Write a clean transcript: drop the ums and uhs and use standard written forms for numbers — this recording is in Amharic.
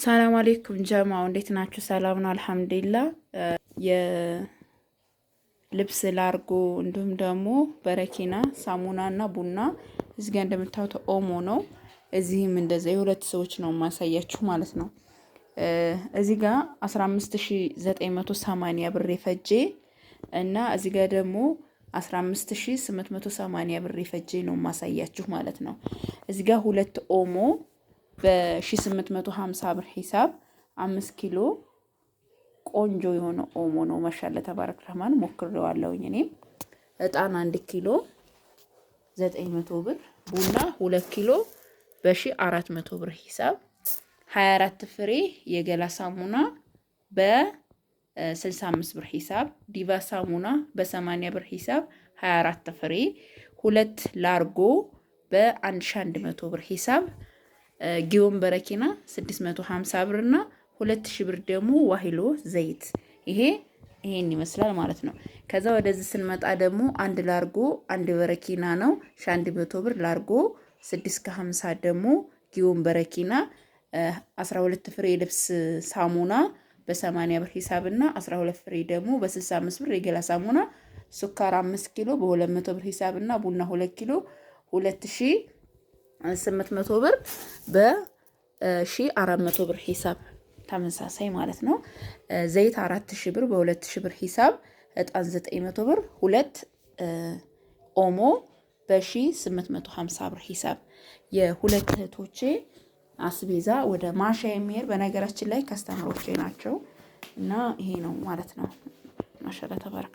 ሰላም አለይኩም ጀማው እንዴት ናችሁ? ሰላም ነው አልሐምዱሊላህ። የልብስ ላርጎ እንዲሁም ደግሞ በረኪና ሳሙናና ቡና እዚህ ጋር እንደምታዩት ኦሞ ነው። እዚህም እንደዛ የሁለት ሰዎች ነው ማሳያችሁ ማለት ነው። እዚህ ጋር 15980 ብር የፈጀ እና እዚህ ጋር ደግሞ 15880 ብር የፈጀ ነው ማሳያችሁ ማለት ነው። እዚህ ጋር ሁለት ኦሞ በ1850 ብር ሂሳብ 5 ኪሎ ቆንጆ የሆነ ኦሞ ነው። ማሻአላ ተባረክ ረህማን ሞክሬዋለሁኝ እኔም። እጣን 1 ኪሎ 900 ብር፣ ቡና 2 ኪሎ በ1400 ብር ሂሳብ 24 ፍሬ የገላ ሳሙና በ65 ብር ሂሳብ፣ ዲቫ ሳሙና በ80 ብር ሂሳብ 24 ፍሬ፣ 2 ላርጎ በ1100 ብር ሂሳብ፣ ጊዮን በረኪና 650 ብር እና 2000 ብር ደግሞ ዋሂሎ ዘይት። ይሄን ይመስላል ማለት ነው። ከዛ ወደዚህ ስንመጣ ደግሞ አንድ ላርጎ አንድ በረኪና ነው 1100 ብር ላርጎ፣ 650 ደግሞ ጊዮን በረኪና፣ 12 ፍሬ ልብስ ሳሙና በ80 ብር ሂሳብ እና 12 ፍሬ ደግሞ በ65 ብር የገላ ሳሙና፣ ሱካር 5 ኪሎ በ200 ብር ሂሳብ እና ቡና 2 ኪሎ 2800 ብር በ1400 ብር ሂሳብ ተመሳሳይ ማለት ነው። ዘይት 4000 ብር በ2000 ብር ሂሳብ፣ እጣን 900 ብር፣ 2 ኦሞ በ1850 ብር ሂሳብ። የሁለት እህቶቼ አስቤዛ ወደ ማሻ የሚሄድ በነገራችን ላይ ከስተመሮቼ ናቸው እና ይሄ ነው ማለት ነው። ማሻአላ ተባረክ።